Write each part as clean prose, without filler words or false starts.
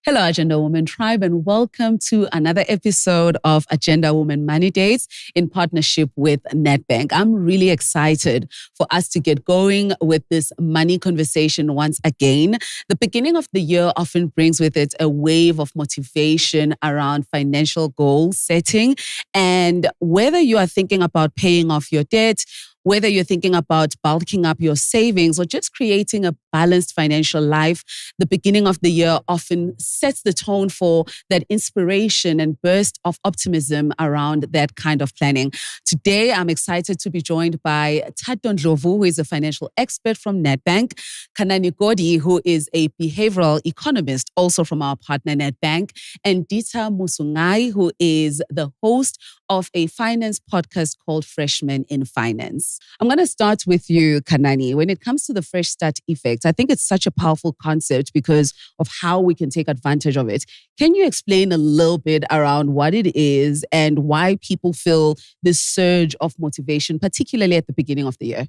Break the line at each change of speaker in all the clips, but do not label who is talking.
Hello, Agenda Woman Tribe, and welcome to another episode of Agenda Woman Money Dates in partnership with Nedbank. I'm really excited for us to get going with this money conversation once again. The beginning of the year often brings with it a wave of motivation around financial goal setting. And whether you are thinking about paying off your debt, whether you're thinking about bulking up your savings or just creating a balanced financial life, the beginning of the year often sets the tone for that inspiration and burst of optimism around that kind of planning. Today, I'm excited to be joined by Thato Ndlovu, who is a financial expert from Nedbank, Kanani Godi, who is a behavioral economist, also from our partner Nedbank, and Dita Musungai, who is the host of a finance podcast called Freshmen in Finance. I'm going to start with you, Kanani. When it comes to the Fresh Start effect, I think it's such a powerful concept because of how we can take advantage of it. Can you explain a little bit around what it is and why people feel this surge of motivation, particularly at the beginning of the year?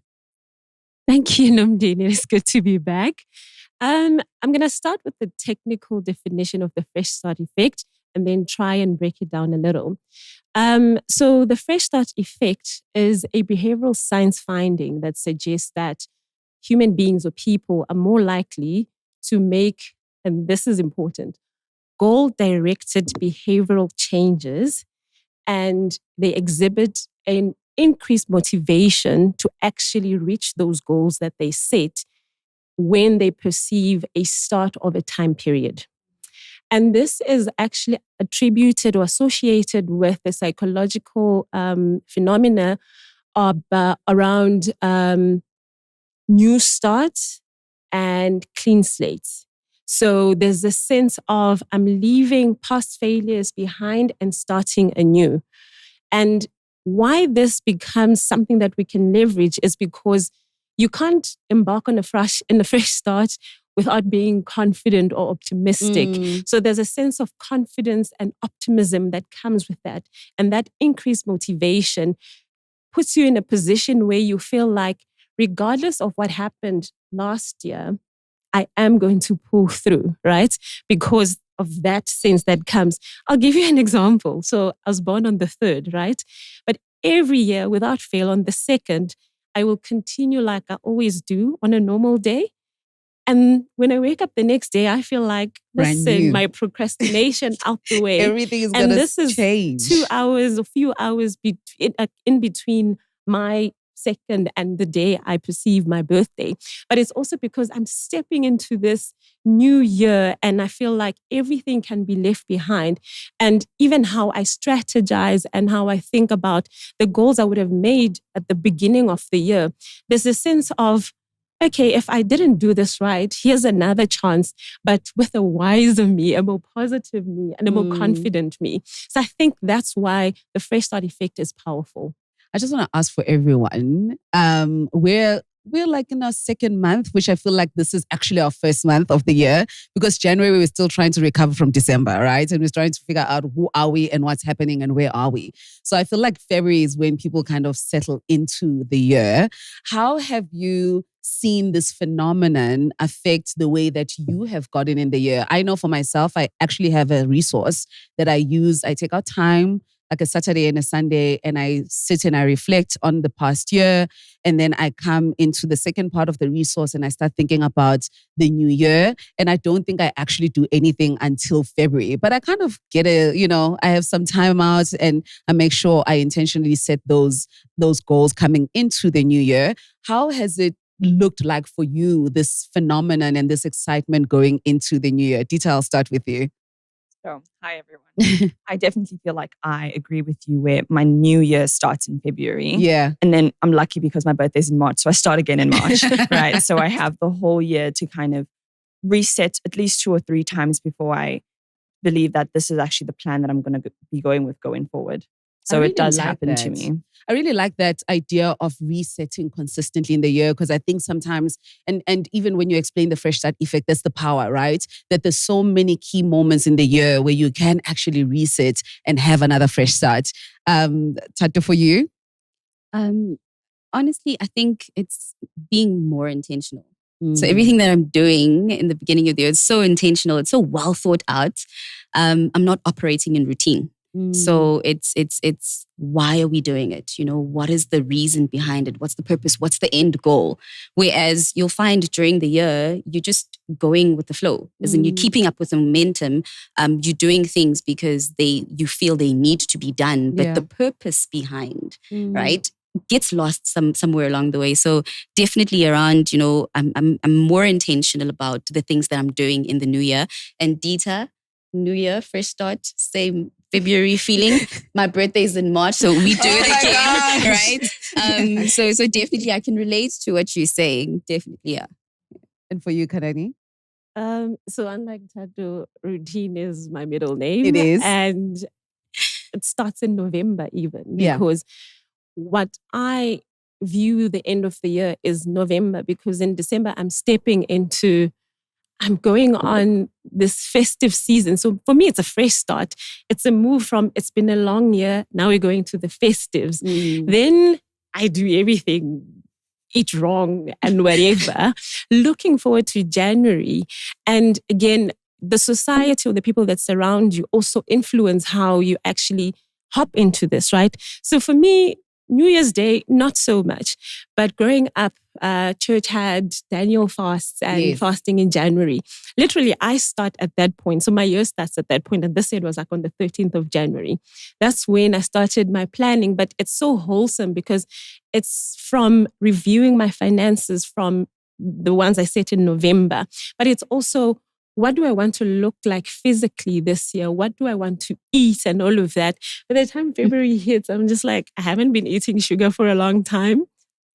Thank you, Nomndeni. It's good to be back. I'm going to start with the technical definition of the Fresh Start effect and then try and break it down a little. So the Fresh Start effect is a behavioral science finding that suggests that human beings or people are more likely to make, and this is important, goal-directed behavioral changes, and they exhibit an increased motivation to actually reach those goals that they set when they perceive a start of a time period. And this is actually attributed or associated with the psychological phenomena around new starts and clean slates. So there's a sense of I'm leaving past failures behind and starting anew. And why this becomes something that we can leverage is because you can't embark on a fresh start without being confident or optimistic. So there's a sense of confidence and optimism that comes with that. And that increased motivation puts you in a position where you feel like, regardless of what happened last year, I am going to pull through, right? Because of that sense that comes. I'll give you an example. So I was born on the 3rd, right? But every year, without fail, on the 2nd, I will continue like I always do on a normal day. And when I wake up the next day, I feel like, listen, my procrastination out the way.
Everything is going to change.
This is 2 hours, a few hours in between my 2nd and the day I perceive my birthday. But it's also because I'm stepping into this new year and I feel like everything can be left behind. And even how I strategize and how I think about the goals I would have made at the beginning of the year, there's a sense of, okay, if I didn't do this right, here's another chance, but with a wiser me, a more positive me, and a more confident me. So I think that's why the Fresh Start effect is powerful.
I just want to ask for everyone. We're like in our 2nd month, which I feel like this is actually our 1st month of the year because January we were still trying to recover from December, right? And we're trying to figure out who are we and what's happening and where are we. So I feel like February is when people kind of settle into the year. How have you seen this phenomenon affect the way that you have gotten in the year? I know for myself, I actually have a resource that I use. I take out time, like a Saturday and a Sunday, and I sit and I reflect on the past year. And then I come into the second part of the resource and I start thinking about the new year. And I don't think I actually do anything until February. But I kind of get I have some time out and I make sure I intentionally set those goals coming into the new year. How has it looked like for you, this phenomenon and this excitement going into the new year? Dita, I'll start with you.
So, hi everyone. I definitely feel like I agree with you where my new year starts in February.
Yeah.
And then I'm lucky because my birthday's in March. So I start again in March, right? So I have the whole year to kind of reset at least 2 or 3 times before I believe that this is actually the plan that I'm going to be going with going forward. So it does happen to me.
I really like that idea of resetting consistently in the year because I think sometimes, and even when you explain the Fresh Start effect, that's the power, right? That there's so many key moments in the year where you can actually reset and have another fresh start. Thato, for you?
Honestly, I think it's being more intentional. So everything that I'm doing in the beginning of the year is so intentional. It's so well thought out. I'm not operating in routine. So it's why are we doing it? You know, what is the reason behind it? What's the purpose? What's the end goal? Whereas you'll find during the year, you're just going with the flow. As in you're keeping up with the momentum. You're doing things because you feel they need to be done, but the purpose behind, right, gets lost somewhere along the way. So definitely around, you know, I'm more intentional about the things that I'm doing in the new year. And Dita, new year, fresh start, same February feeling. My birthday is in March, so we do it again, right? So definitely I can relate to what you're saying. Definitely, yeah.
And for you, Karani?
So unlike Tato, routine is my middle name.
It is.
And it starts in November even. Because what I view the end of the year is November, because in December I'm going on this festive season. So for me, it's a fresh start. It's a move from, it's been a long year, now we're going to the festives. Then I do everything, eat wrong and whatever, looking forward to January. And again, the society or the people that surround you also influence how you actually hop into this, right? So for me, New Year's Day, not so much. But growing up, church had Daniel fasts and fasting in January. Literally, I start at that point. So my year starts at that point. And this year was like on the 13th of January. That's when I started my planning. But it's so wholesome because it's from reviewing my finances from the ones I set in November. But it's also, what do I want to look like physically this year? What do I want to eat and all of that? By the time February hits, I'm just like, I haven't been eating sugar for a long time.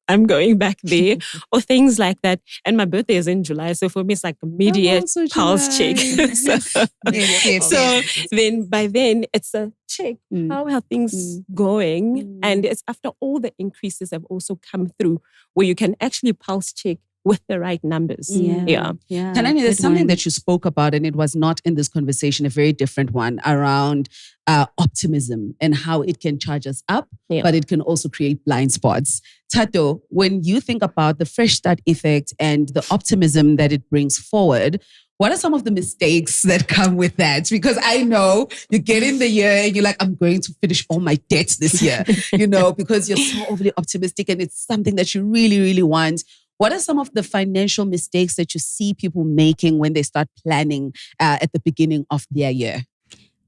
I'm going back there or things like that. And my birthday is in July. So for me, it's like immediate pulse check. So then by then it's a check. How are things going? And it's after all the increases have also come through where you can actually pulse check with the right numbers.
Karani, there's something that you spoke about, and it was not in this conversation, a very different one, around optimism and how it can charge us up, but it can also create blind spots. Tato, when you think about the fresh start effect and the optimism that it brings forward, what are some of the mistakes that come with that? Because I know you get in the year and you're like, I'm going to finish all my debts this year, you know, because you're so overly optimistic and it's something that you really, really want. What are some of the financial mistakes that you see people making when they start planning at the beginning of their year?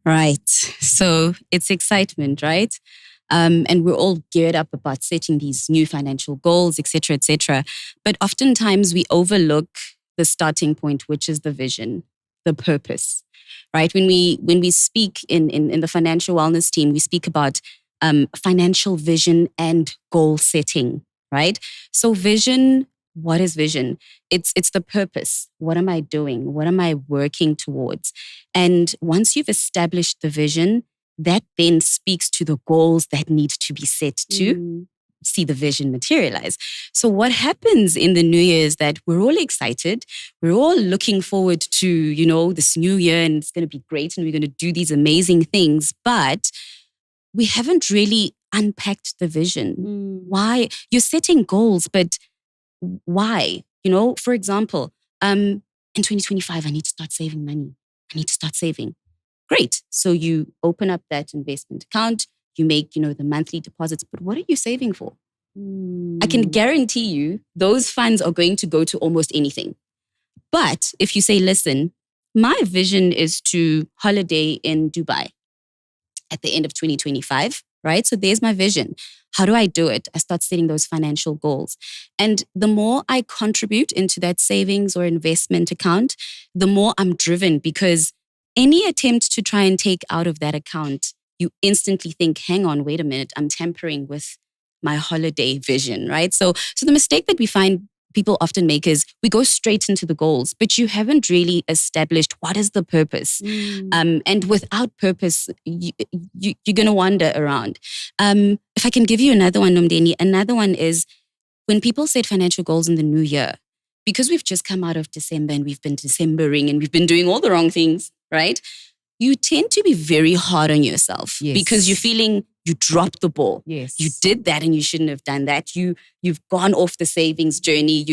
Right. So it's excitement, right? And we're all geared up about setting these new financial goals, et cetera, et cetera. But oftentimes we overlook the starting point, which is the vision, the purpose, right? When we speak in the financial wellness team, we speak about financial vision and goal setting, right? So vision. What is vision? It's the purpose. What am I doing? What am I working towards? And once you've established the vision, that then speaks to the goals that need to be set to see the vision materialize. So what happens in the new year is that we're all excited. We're all looking forward to, you know, this new year and it's going to be great and we're going to do these amazing things. But we haven't really unpacked the vision. Why? You're setting goals, but why? You know, for example, in 2025, I need to start saving money. I need to start saving. Great. So you open up that investment account, you make, you know, the monthly deposits, but what are you saving for? I can guarantee you those funds are going to go to almost anything. But if you say, listen, my vision is to holiday in Dubai at the end of 2025, right? So there's my vision. How do I do it? I start setting those financial goals. And the more I contribute into that savings or investment account, the more I'm driven, because any attempt to try and take out of that account, you instantly think, hang on, wait a minute, I'm tampering with my holiday vision, right? So the mistake that we find people often make is we go straight into the goals, but you haven't really established what is the purpose. And without purpose, you're going to wander around. If I can give you another one, Nomndeni, another one is when people set financial goals in the new year, because we've just come out of December and we've been Decembering and we've been doing all the wrong things, right? You tend to be very hard on yourself because you're feeling you dropped the ball. You did that and you shouldn't have done that. You've gone off the savings journey.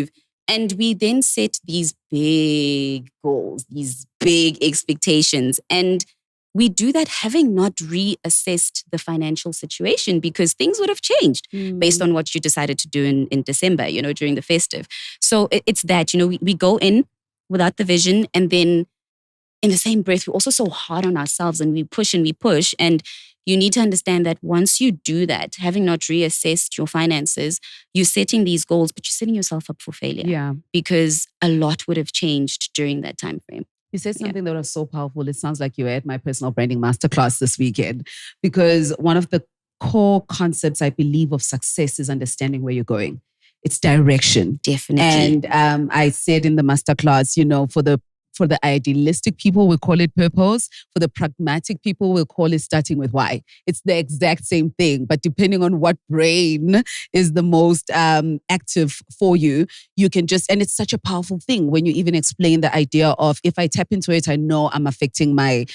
And we then set these big goals, these big expectations. And we do that having not reassessed the financial situation because things would have changed based on what you decided to do in December, during the festive. So it's that, we go in without the vision, and then in the same breath, we're also so hard on ourselves and we push and we push. And you need to understand that once you do that, having not reassessed your finances, you're setting these goals, but you're setting yourself up for failure.
Yeah.
Because a lot would have changed during that time frame.
You said something that was so powerful. It sounds like you were at my personal branding masterclass this weekend, because one of the core concepts, I believe, of success is understanding where you're going. It's direction.
Definitely.
And I said in the masterclass, for the idealistic people, we call it purpose. For the pragmatic people, we'll call it starting with why. It's the exact same thing, but depending on what brain is the most active for you, you can just, and it's such a powerful thing when you even explain the idea of, if I tap into it, I know I'm affecting my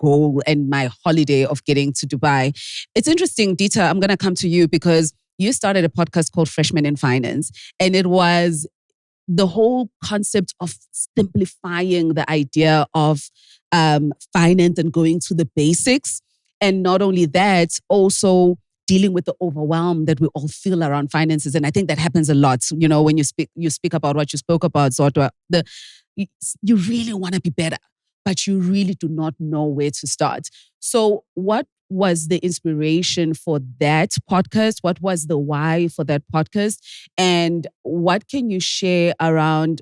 goal and my holiday of getting to Dubai. It's interesting, Dita, I'm going to come to you because you started a podcast called Freshmen in Finance, and it was the whole concept of simplifying the idea of finance and going to the basics. And not only that, also dealing with the overwhelm that we all feel around finances. And I think that happens a lot. When you speak about what you spoke about, Zodwa, you really want to be better, but you really do not know where to start. So what was the inspiration for that podcast? What was the why for that podcast? And what can you share around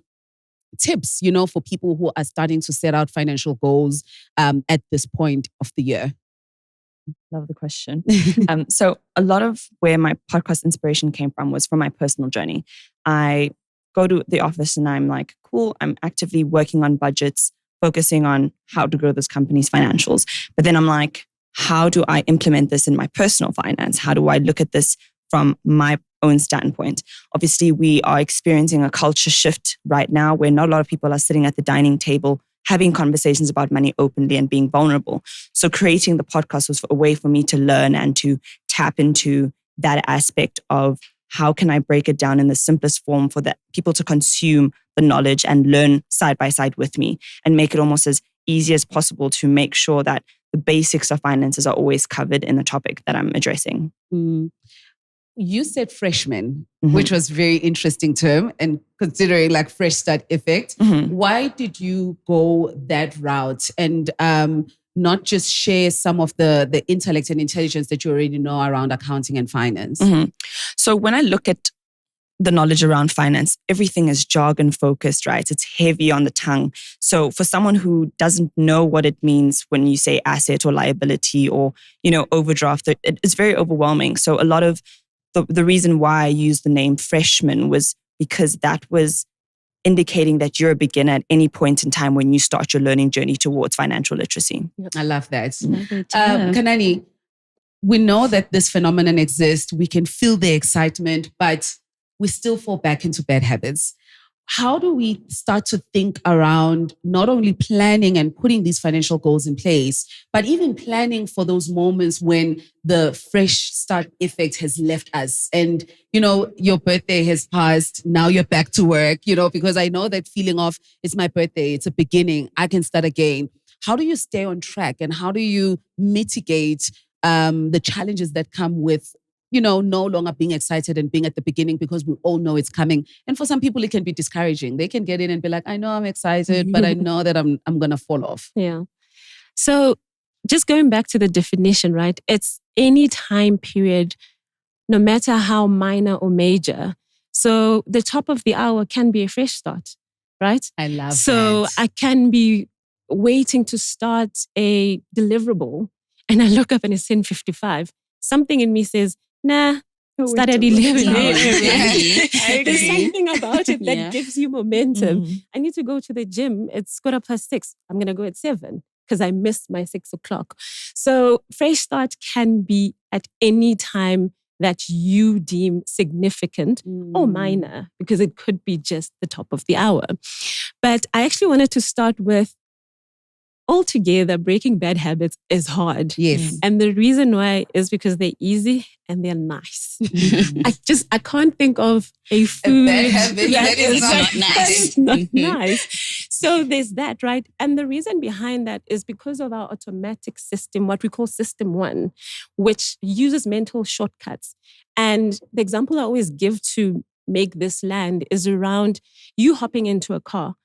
tips, for people who are starting to set out financial goals at this point of the year?
Love the question. So a lot of where my podcast inspiration came from was from my personal journey. I go to the office and I'm like, cool, I'm actively working on budgets, focusing on how to grow this company's financials. But then I'm like, how do I implement this in my personal finance? How do I look at this from my own standpoint? Obviously, we are experiencing a culture shift right now where not a lot of people are sitting at the dining table having conversations about money openly and being vulnerable. So creating the podcast was a way for me to learn and to tap into that aspect of how can I break it down in the simplest form for that people to consume the knowledge and learn side by side with me, and make it almost as easy as possible to make sure that the basics of finances are always covered in the topic that I'm addressing.
You said freshman, which was very interesting term, and considering like fresh start effect. Why did you go that route and not just share some of the intellect and intelligence that you already know around accounting and finance?
So when I look at the knowledge around finance, everything is jargon focused, right? It's heavy on the tongue. So for someone who doesn't know what it means when you say asset or liability or, overdraft, it's very overwhelming. So a lot of the reason why I used the name freshman was because that was indicating that you're a beginner at any point in time when you start your learning journey towards financial literacy.
I love that. Kanani, we know that this phenomenon exists. We can feel the excitement, but we still fall back into bad habits. How do we start to think around not only planning and putting these financial goals in place, but even planning for those moments when the fresh start effect has left us and, your birthday has passed, now you're back to work, because I know that feeling of it's my birthday, it's a beginning, I can start again. How do you stay on track and how do you mitigate the challenges that come with no longer being excited and being at the beginning, because we all know it's coming. And for some people, it can be discouraging. They can get in and be like, I know I'm excited, but I know that I'm going to fall off.
Yeah. So just going back to the definition, right? It's any time period, no matter how minor or major. So the top of the hour can be a fresh start, right?
I love
so
that.
I can be waiting to start a deliverable and I look up and it's 10:55. Something in me says, nah, start at 11. There's something about it that gives you momentum. I need to go to the gym. It's 6:15. I'm going to go at 7 because I missed my 6 o'clock. So fresh start can be at any time that you deem significant or minor, because it could be just the top of the hour. But I actually wanted to start with altogether, breaking bad habits is hard.
Yes.
And the reason why is because they're easy and they're nice. I can't think of a food
bad habit that is
not nice.
It's not nice. So there's that, right? And the reason behind that is because of our automatic system, what we call system 1, which uses mental shortcuts. And the example I always give to make this land is around you hopping into a car.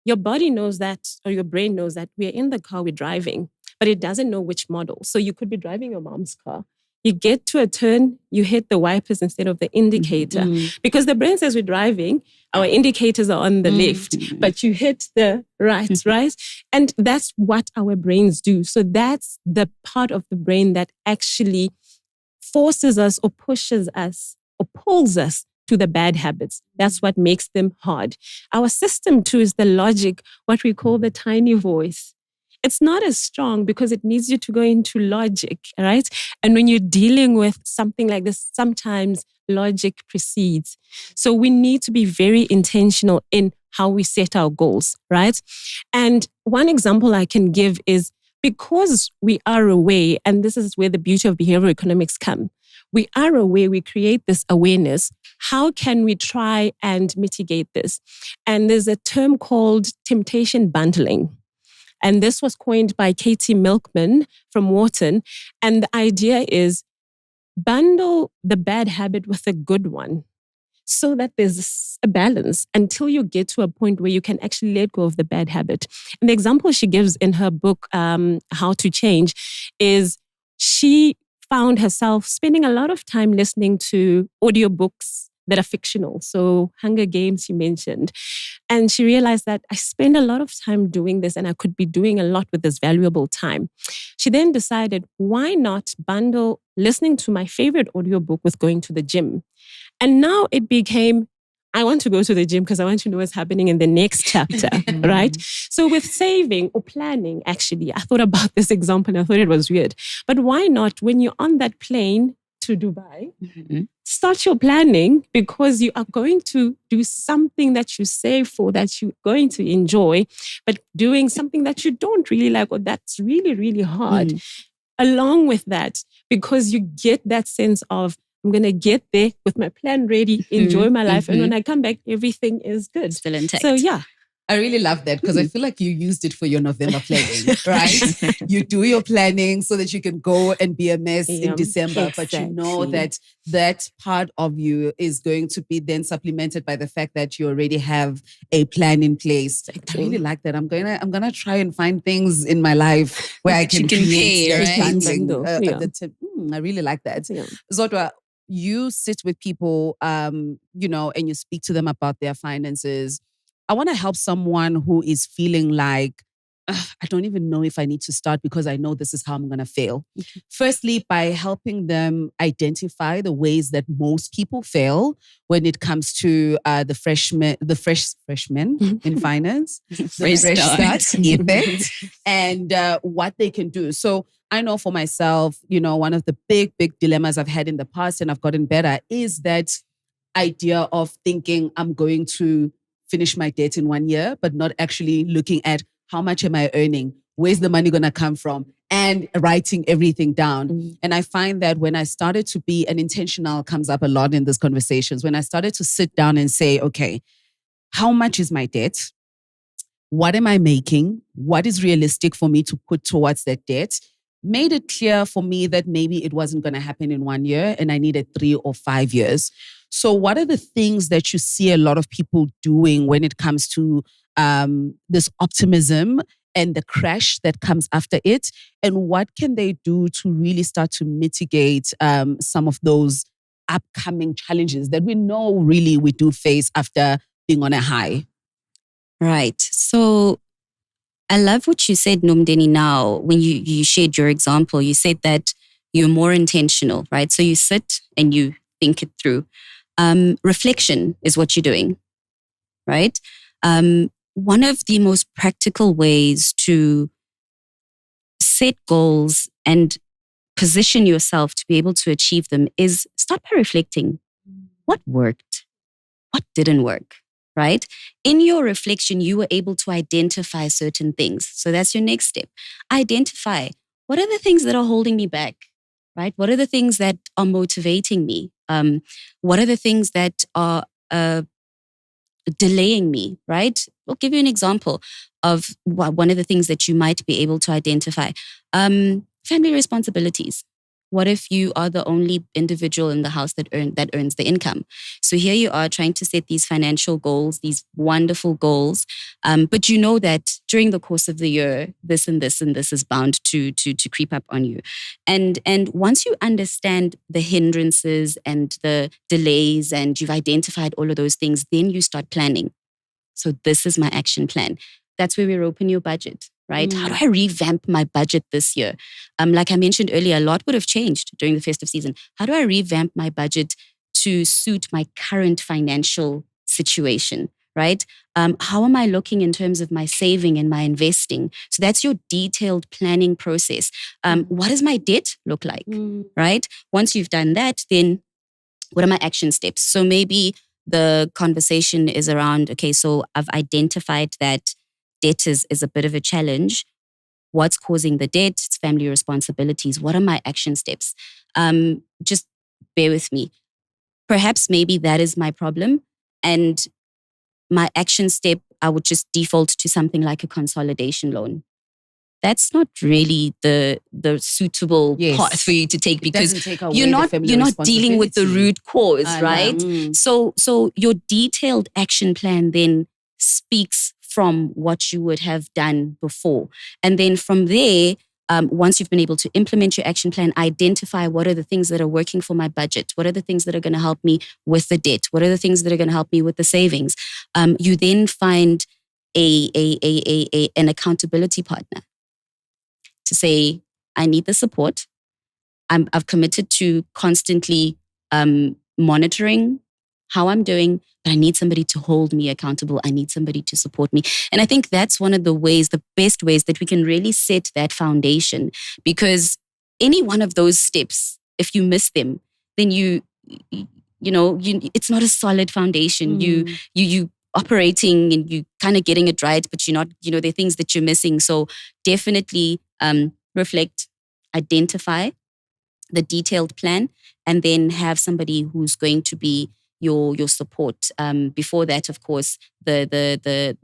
Your body knows that, or your brain knows that we're in the car, we're driving, but it doesn't know which model. So you could be driving your mom's car. You get to a turn, you hit the wipers instead of the indicator. Because the brain says we're driving, our indicators are on the left, but you hit the right? And that's what our brains do. So that's the part of the brain that actually forces us or pushes us or pulls us to the bad habits. That's what makes them hard. Our system 2 is the logic, what we call the tiny voice. It's not as strong because it needs you to go into logic, right? And when you're dealing with something like this, sometimes logic precedes. So we need to be very intentional in how we set our goals, right? And one example I can give is because we are aware, and this is where the beauty of behavioral economics come. We are aware, we create this awareness. How can we try and mitigate this? And there's a term called temptation bundling. And this was coined by Katie Milkman from Wharton. And the idea is bundle the bad habit with a good one so that there's a balance until you get to a point where you can actually let go of the bad habit. And the example she gives in her book, How to Change, is she found herself spending a lot of time listening to audiobooks that are fictional. So Hunger Games, she mentioned. And she realized that I spend a lot of time doing this and I could be doing a lot with this valuable time. She then decided, why not bundle listening to my favorite audiobook with going to the gym? And now it became, I want to go to the gym because I want to know what's happening in the next chapter, right? So with saving or planning, actually, I thought about this example and I thought it was weird. But why not, when you're on that plane to Dubai, start your planning because you are going to do something that you save for, that you're going to enjoy, but doing something that you don't really like or that's really, really hard. Along with that, because you get that sense of, I'm going to get there with my plan ready, enjoy my life. And when I come back, everything is good.
Still intact.
So yeah.
I really love that because I feel like you used it for your November planning, right? You do your planning so that you can go and be a mess in December, but you know that that part of you is going to be then supplemented by the fact that you already have a plan in place. I really like that. I'm gonna try and find things in my life where I can create I really like that. Zodwa, you sit with people, and you speak to them about their finances. I want to help someone who is feeling like, I don't even know if I need to start because I know this is how I'm going to fail. Firstly, by helping them identify the ways that most people fail when it comes to the freshmen in finance, the fresh start effect, and what they can do. So I know for myself, one of the big dilemmas I've had in the past and I've gotten better is that idea of thinking I'm going to finish my debt in 1 year, but not actually looking at how much am I earning? Where's the money going to come from? And writing everything down. And I find that when I started to be, and intentional comes up a lot in these conversations, when I started to sit down and say, okay, how much is my debt? What am I making? What is realistic for me to put towards that debt? Made it clear for me that maybe it wasn't going to happen in 1 year and I needed 3 or 5 years. So what are the things that you see a lot of people doing when it comes to this optimism and the crash that comes after it? And what can they do to really start to mitigate some of those upcoming challenges that we know really we do face after being on a high?
Right. So I love what you said, Nomndeni, now, when you shared your example. You said that you're more intentional, right? So you sit and you think it through. Reflection is what you're doing, right? One of the most practical ways to set goals and position yourself to be able to achieve them is start by reflecting. What worked? What didn't work? right? In your reflection, you were able to identify certain things. So that's your next step. Identify what are the things that are holding me back, right? What are the things that are motivating me? What are the things that are delaying me, right? I'll give you an example of one of the things that you might be able to identify. Family responsibilities. What if you are the only individual in the house that earns the income? So here you are trying to set these financial goals, these wonderful goals, but you know that during the course of the year, this and this and this is bound to creep up on you. And once you understand the hindrances and the delays, and you've identified all of those things, then you start planning. So this is my action plan. That's where we open your budget. Right? How do I revamp my budget this year? Like I mentioned earlier, a lot would have changed during the festive season. How do I revamp my budget to suit my current financial situation? Right? How am I looking in terms of my saving and my investing? So that's your detailed planning process. What does my debt look like? Right? Once you've done that, then what are my action steps? So maybe the conversation is around, okay, so I've identified that debt is a bit of a challenge. What's causing the debt? It's family responsibilities. What are my action steps? Just bear with me. Perhaps maybe that is my problem. And my action step, I would just default to something like a consolidation loan. That's not really the suitable path for you to take, because you're not dealing with the root cause, right? So your detailed action plan then speaks from what you would have done before. And then from there, once you've been able to implement your action plan, identify what are the things that are working for my budget, what are the things that are going to help me with the debt, what are the things that are going to help me with the savings. You then find an accountability partner to say, I need the support. I've committed to constantly monitoring how I'm doing, but I need somebody to hold me accountable. I need somebody to support me. And I think that's one of the ways, the best ways that we can really set that foundation, because any one of those steps, if you miss them, then it's not a solid foundation. You operating and you kind of getting it right, but you're not, there are things that you're missing. So definitely reflect, identify the detailed plan, and then have somebody who's going to be your support. Before that, of course, the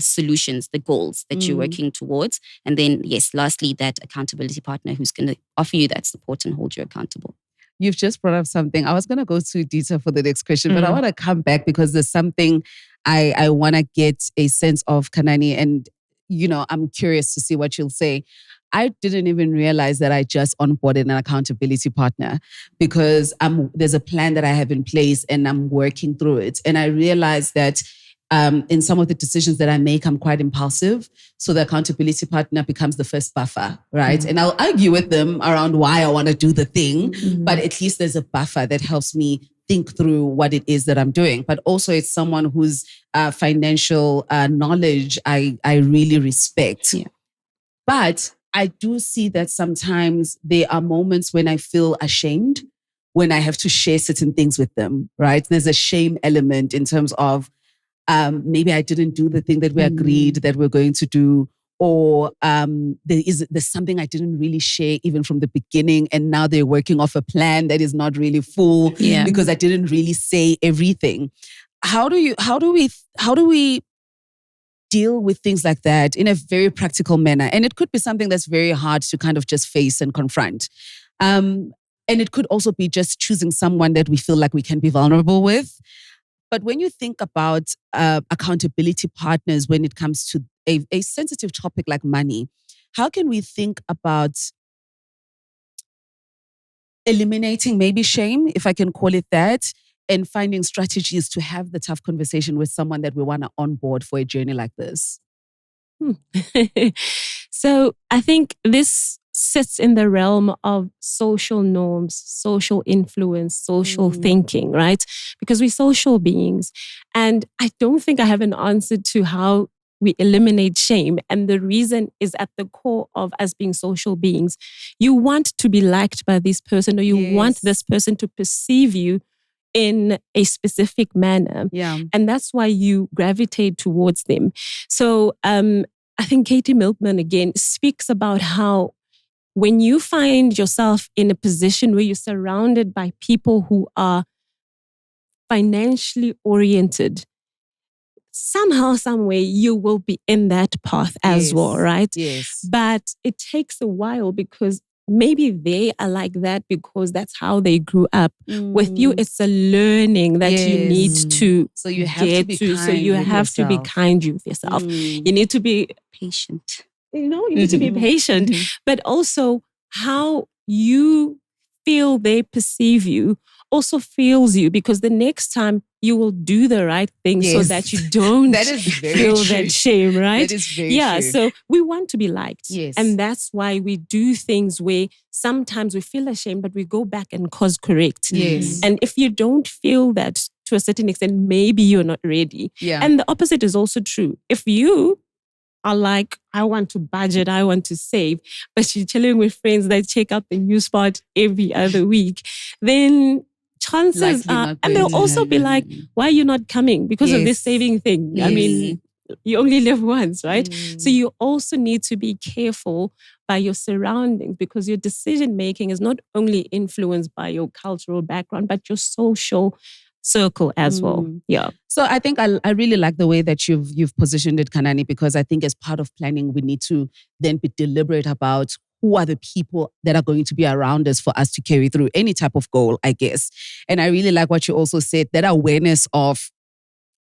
solutions, the goals that you're working towards. And then, yes, lastly, that accountability partner who's going to offer you that support and hold you accountable.
You've just brought up something. I was going to go to detail for the next question, but I want to come back because there's something I want to get a sense of, Kanani, and I'm curious to see what you'll say. I didn't even realize that I just onboarded an accountability partner, because there's a plan that I have in place and I'm working through it. And I realized that in some of the decisions that I make, I'm quite impulsive. So the accountability partner becomes the first buffer, right? And I'll argue with them around why I want to do the thing, but at least there's a buffer that helps me think through what it is that I'm doing. But also it's someone whose financial knowledge I really respect. Yeah. But I do see that sometimes there are moments when I feel ashamed when I have to share certain things with them, right? There's a shame element in terms of maybe I didn't do the thing that we agreed that we're going to do, or there's something I didn't really share even from the beginning, and now they're working off a plan that is not really full because I didn't really say everything. How do we deal with things like that in a very practical manner? And it could be something that's very hard to kind of just face and confront. And it could also be just choosing someone that we feel like we can be vulnerable with. But when you think about accountability partners when it comes to a sensitive topic like money, how can we think about eliminating maybe shame, if I can call it that, and finding strategies to have the tough conversation with someone that we want to onboard for a journey like this?
So I think this sits in the realm of social norms, social influence, social thinking, right? Because we're social beings. And I don't think I have an answer to how we eliminate shame. And the reason is at the core of us being social beings. You want to be liked by this person, or you want this person to perceive you in a specific manner.
Yeah.
And that's why you gravitate towards them. So I think Katie Milkman again speaks about how when you find yourself in a position where you're surrounded by people who are financially oriented, somehow, some way, you will be in that path as well, right?
Yes.
But it takes a while because maybe they are like that because that's how they grew up. With you, it's a learning that you need to
So you have to
get
be
to.
kind
So you
with
have to be
yourself.
kind with yourself. You need to be
Patient.
you need to be patient, but also how you feel they perceive you also feels you, because the next time you will do the right thing so
Yes.
that you don't
That is very
feel
true.
that shame, right?
That is very true.
So we want to be liked.
Yes.
And that's why we do things where sometimes we feel ashamed, but we go back and cause correct.
Yes.
And if you don't feel that to a certain extent, maybe you're not ready.
Yeah.
And the opposite is also true. If you are like, I want to budget, I want to save, but you're chilling with friends that check out the new spot every other week, then chances
Likely
are,
not
and
going
they'll
to
also be like, why are you not coming? Because of this saving thing. I mean, you only live once, right? So you also need to be careful by your surroundings, because your decision making is not only influenced by your cultural background, but your social circle as well. Yeah.
So I think I really like the way that you've positioned it, Kanani, because I think as part of planning, we need to then be deliberate about who are the people that are going to be around us for us to carry through any type of goal, I guess. And I really like what you also said, that awareness of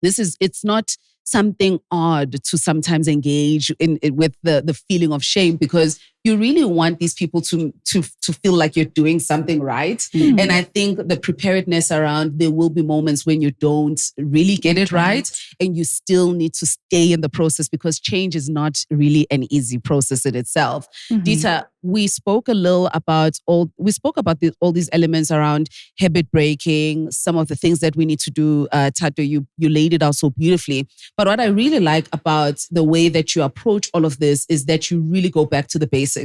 it's not something odd to sometimes engage in with the feeling of shame, because you really want these people to feel like you're doing something right. And I think the preparedness around, there will be moments when you don't really get it right, and you still need to stay in the process, because change is not really an easy process in itself. Dita, we spoke a little about all these elements around habit breaking, some of the things that we need to do. Tato, you laid it out so beautifully. But what I really like about the way that you approach all of this is that you really go back to the basics.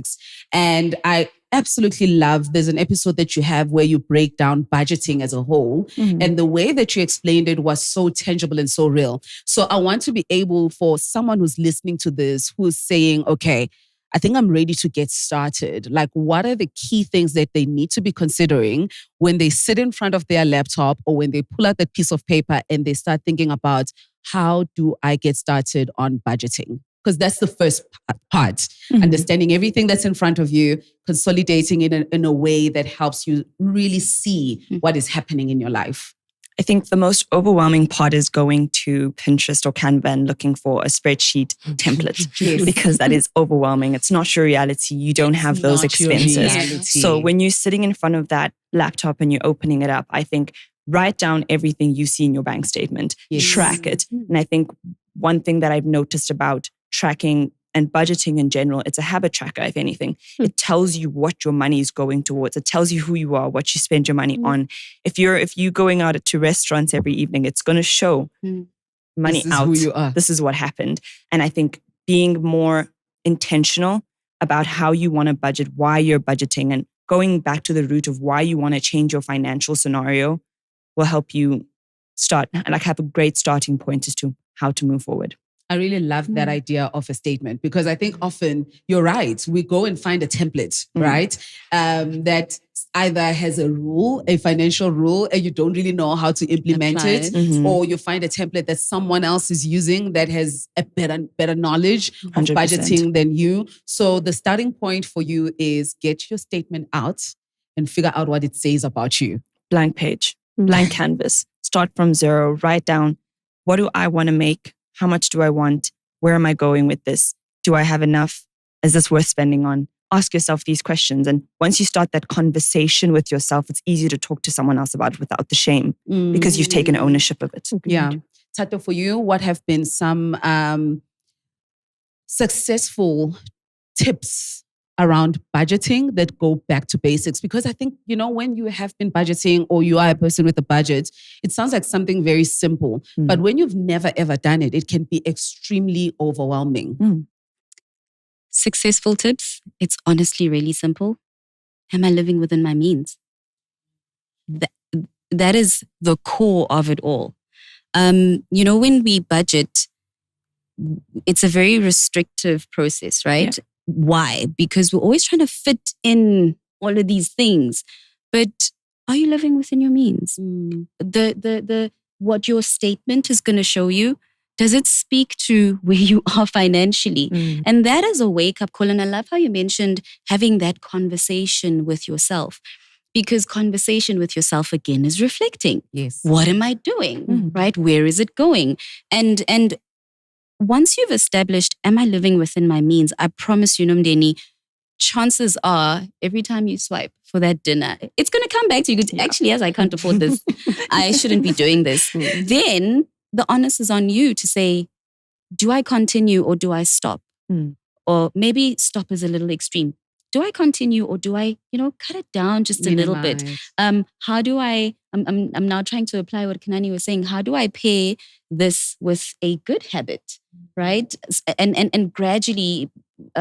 And I absolutely love, there's an episode that you have where you break down budgeting as a whole. And the way that you explained it was so tangible and so real. So I want to be able, for someone who's listening to this, who's saying, okay, I think I'm ready to get started. Like, what are the key things that they need to be considering when they sit in front of their laptop or when they pull out that piece of paper and they start thinking about, how do I get started on budgeting? Because that's the first part, understanding everything that's in front of you, consolidating it in a way that helps you really see what is happening in your life.
I think the most overwhelming part is going to Pinterest or Canva and looking for a spreadsheet template, because that is overwhelming. It's not your reality. You don't have those expenses. So when you're sitting in front of that laptop and you're opening it up, I think write down everything you see in your bank statement, track it. And I think one thing that I've noticed about tracking and budgeting in general, it's a habit tracker, if anything. It tells you what your money is going towards. It tells you who you are, what you spend your money on. If you're going out to restaurants every evening, it's going to show money
This is
out.
who you are.
This is what happened. And I think being more intentional about how you want to budget, why you're budgeting, and going back to the root of why you want to change your financial scenario will help you have a great starting point as to how to move forward.
I really love that idea of a statement, because I think often you're right. We go and find a template, right? That either has a rule, a financial rule, and you don't really know how to implement it, or you find a template that someone else is using that has a better knowledge of
100%.
budgeting than you. So the starting point for you is get your statement out and figure out what it says about you.
Blank page, blank canvas. Start from zero. Write down, what do I want to make? How much do I want? Where am I going with this? Do I have enough? Is this worth spending on? Ask yourself these questions. And once you start that conversation with yourself, it's easier to talk to someone else about it without the shame, because you've taken ownership of it.
Yeah. Tato, for you, what have been some successful tips around budgeting that go back to basics? Because I think, when you have been budgeting or you are a person with a budget, it sounds like something very simple. But when you've never, ever done it, it can be extremely overwhelming.
Successful tips, it's honestly really simple. Am I living within my means? that is the core of it all. When we budget, it's a very restrictive process, right? Yeah. Why? Because we're always trying to fit in all of these things. But are you living within your means? What your statement is going to show you, does it speak to where you are financially? And that is a wake-up call. And I love how you mentioned having that conversation with yourself. Because conversation with yourself, again, is reflecting.
Yes.
What am I doing? Right? Where is it going? And once you've established, am I living within my means? I promise you, Nomndeni, chances are every time you swipe for that dinner, it's going to come back to you. Actually, as I can't afford this, I shouldn't be doing this. Then the onus is on you to say, do I continue or do I stop? Or maybe stop is a little extreme. Do I continue or do I, cut it down just a little bit? How do I'm now trying to apply what Kanani was saying. How do I pair this with a good habit, right? And gradually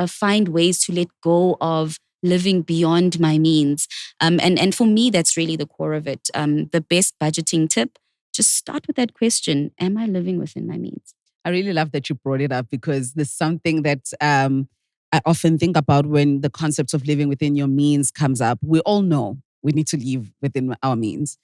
find ways to let go of living beyond my means. And for me, that's really the core of it. The best budgeting tip, just start with that question. Am I living within my means?
I really love that you brought it up because there's something that I often think about when the concept of living within your means comes up. We all know we need to live within our means.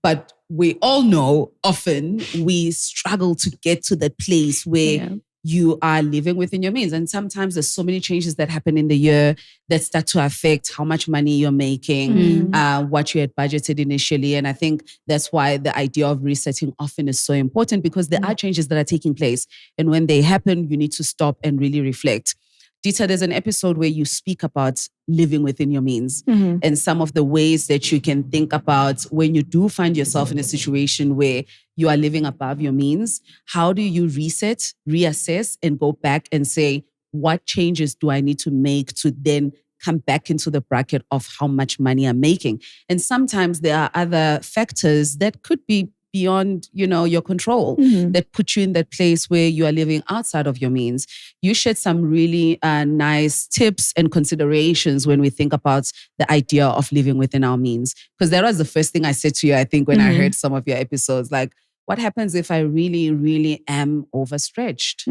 But we all know often we struggle to get to that place where you are living within your means. And sometimes there's so many changes that happen in the year that start to affect how much money you're making, what you had budgeted initially. And I think that's why the idea of resetting often is so important because there are changes that are taking place. And when they happen, you need to stop and really reflect. Dita, there's an episode where you speak about living within your means and some of the ways that you can think about when you do find yourself in a situation where you are living above your means. How do you reset, reassess, and go back and say, what changes do I need to make to then come back into the bracket of how much money I'm making? And sometimes there are other factors that could be beyond, your control that put you in that place where you are living outside of your means. You shared some really nice tips and considerations when we think about the idea of living within our means. Because that was the first thing I said to you, I think, when I heard some of your episodes, like, what happens if I really, really am overstretched?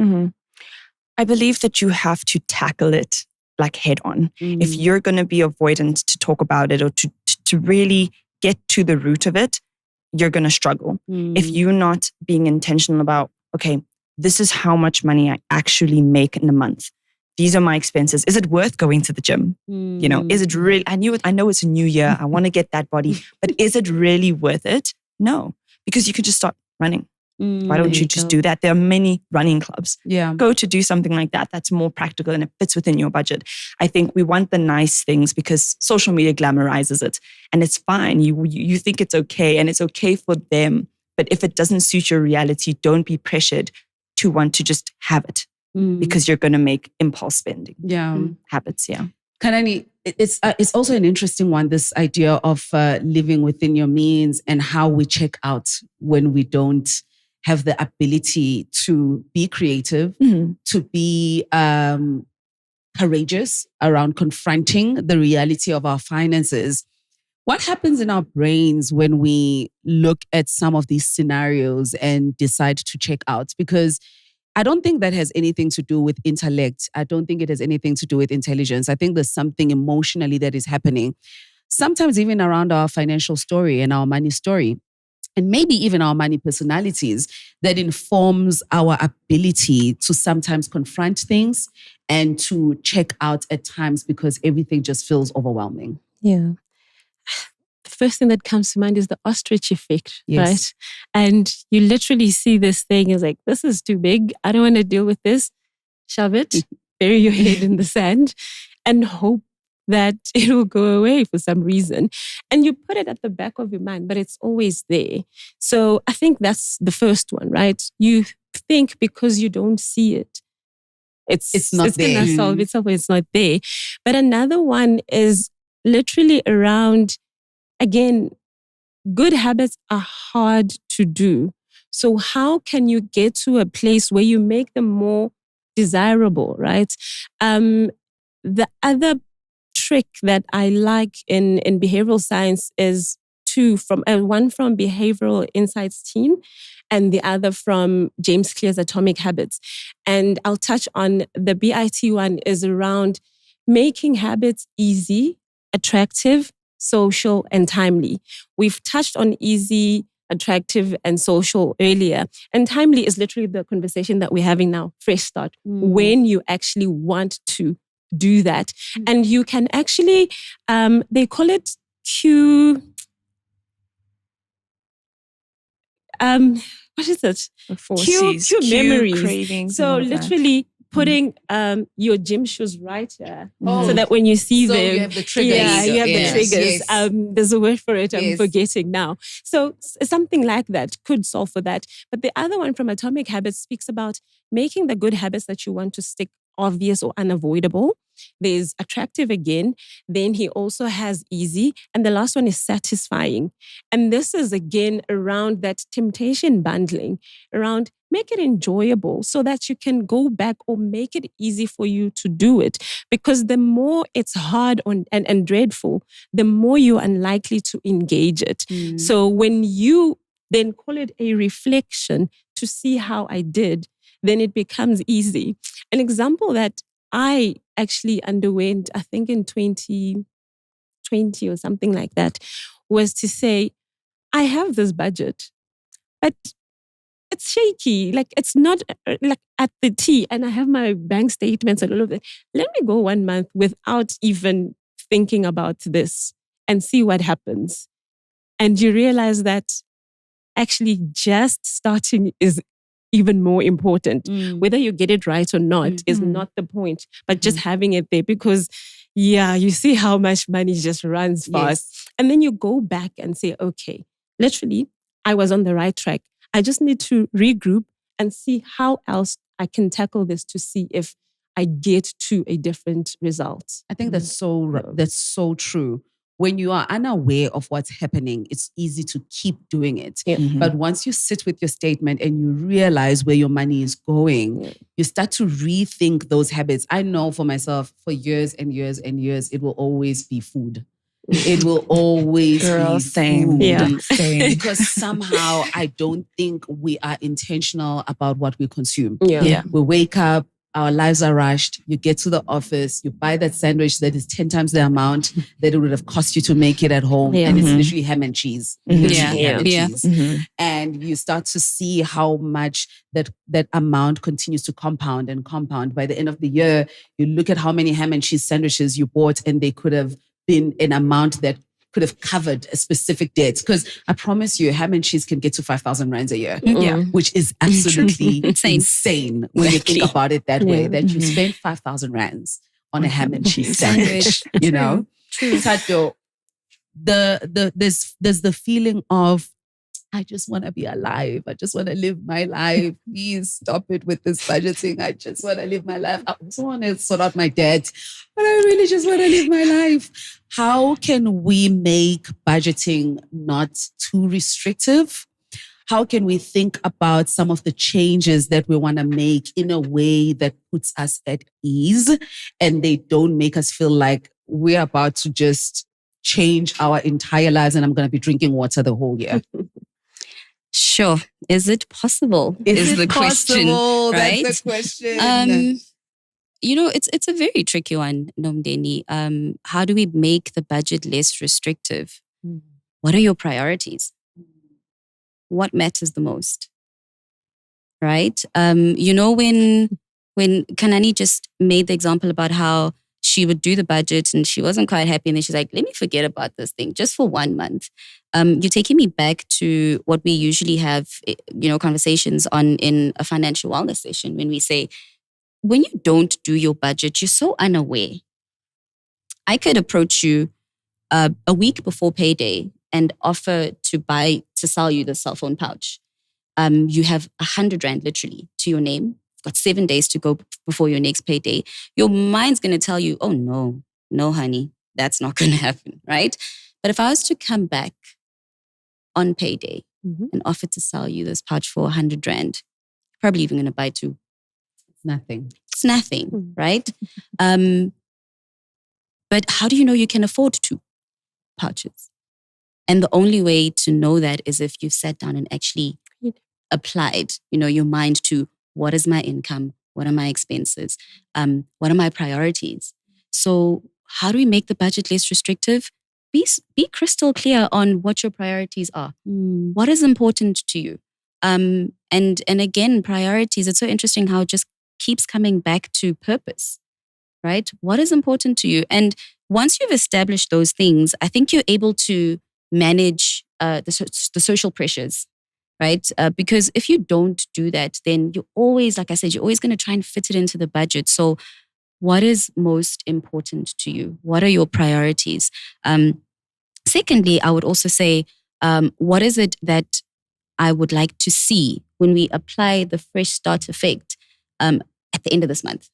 I believe that you have to tackle it like head on. If you're going to be avoidant to talk about it or to really get to the root of it, you're going to struggle. If you're not being intentional about, okay, this is how much money I actually make in a month. These are my expenses. Is it worth going to the gym? Is it really, I know it's a new year. I want to get that body, but is it really worth it? No, because you could just start running. Why don't you just do that? There are many running clubs. Go to do something like that. That's more practical and it fits within your budget. I think we want the nice things because social media glamorizes it and it's fine. You think it's okay and it's okay for them. But if it doesn't suit your reality, don't be pressured to want to just have it because you're going to make impulse spending habits.
Kanani, it's also an interesting one, this idea of living within your means and how we check out when we don't have the ability to be creative, to be courageous around confronting the reality of our finances. What happens in our brains when we look at some of these scenarios and decide to check out? Because I don't think that has anything to do with intellect. I don't think it has anything to do with intelligence. I think there's something emotionally that is happening, sometimes even around our financial story and our money story. And maybe even our money personalities that informs our ability to sometimes confront things and to check out at times because everything just feels overwhelming.
The first thing that comes to mind is the ostrich effect, right? And you literally see this thing as like, this is too big. I don't want to deal with this. Shove it, bury your head in the sand and hope that it will go away for some reason. And you put it at the back of your mind, but it's always there. So I think that's the first one, right? You think because you don't see it, it's
not there.
Going to solve itself when it's not there. But another one is literally around, again, good habits are hard to do. So how can you get to a place where you make them more desirable, right? The other trick that I like in behavioral science is two from one from Behavioral Insights team and the other from James Clear's Atomic Habits. And I'll touch on the BIT one is around making habits easy, attractive, social, and timely. We've touched on easy, attractive, and social earlier. And timely is literally the conversation that we're having now, fresh start, when you actually want to do that. And you can actually, they call it cue, what is it? Cue memories.
Cravings.
So literally putting your gym shoes right here so that when you see them,
you have the triggers.
you have the triggers.
Yes.
There's a word for it. I'm
Yes.
forgetting now. So something like that could solve for that. But the other one from Atomic Habits speaks about making the good habits that you want to stick obvious or unavoidable. There's attractive again. Then he also has easy. And the last one is satisfying. And this is again around that temptation bundling, around make it enjoyable so that you can go back or make it easy for you to do it. Because the more it's hard and dreadful, the more you're unlikely to engage it. So when you then call it a reflection to see how I did, then it becomes easy. An example that I actually underwent, I think in 2020 or something like that, was to say, I have this budget, but it's shaky. Like it's not like at the T, and I have my bank statements and all of that. Let me go 1 month without even thinking about this and see what happens. And you realize that actually just starting is even more important. Whether you get it right or not is not the point, but just having it there because, you see how much money just runs fast.
Yes.
And then you go back and say, okay, literally, I was on the right track. I just need to regroup and see how else I can tackle this to see if I get to a different result.
I think that's so true. When you are unaware of what's happening, it's easy to keep doing it. But once you sit with your statement and you realize where your money is going, you start to rethink those habits. I know for myself, for years and years and years, it will always be food. It will always be
same.
food.
Yeah.
Same.
Because somehow I don't think we are intentional about what we consume.
Yeah.
We wake up, our lives are rushed. You get to the office, you buy that sandwich that is 10 times the amount that it would have cost you to make it at home. And it's literally ham and cheese. Literally ham and cheese. And you start to see how much that amount continues to compound and compound. By the end of the year, you look at how many ham and cheese sandwiches you bought and they could have been an amount that could have covered a specific debt. Because I promise you, ham and cheese can get to 5,000 rands a year, which is absolutely insane when you think about it that way, that you spend 5,000 rands on a ham and cheese sandwich, you know? Tato, there's the feeling of, I just want to be alive. I just want to live my life. Please stop it with this budgeting. I just want to live my life. I also want to sort out my debt, but I really just want to live my life. How can we make budgeting not too restrictive? How can we think about some of the changes that we want to make in a way that puts us at ease and they don't make us feel like we're about to just change our entire lives and I'm going to be drinking water the whole year?
Sure. Is it possible? Is the question, right?
That's the question.
It's a very tricky one, Nomndeni. How do we make the budget less restrictive? What are your priorities? What matters the most? Right? When Kanani just made the example about how she would do the budget and she wasn't quite happy. And then she's like, let me forget about this thing just for 1 month. You're taking me back to what we usually have, conversations on in a financial wellness session when we say, when you don't do your budget, you're so unaware. I could approach you a week before payday and offer to sell you the cell phone pouch. You have 100 rand literally to your name. Got 7 days to go before your next payday. Your mind's going to tell you, oh no, honey, that's not going to happen, right? But if I was to come back on payday and offer to sell you this pouch for 100 rand, probably even going to buy two. It's nothing, right? But how do you know you can afford two pouches? And the only way to know that is if you've sat down and actually applied, your mind to what is my income? What are my expenses? What are my priorities? So how do we make the budget less restrictive? Be crystal clear on what your priorities are. What is important to you? And again, priorities, it's so interesting how it just keeps coming back to purpose, right? What is important to you? And once you've established those things, I think you're able to manage the social pressures, right? Because if you don't do that, then you're always, like I said, you're always going to try and fit it into the budget. So what is most important to you? What are your priorities? Secondly, I would also say, what is it that I would like to see when we apply the fresh start effect at the end of this month,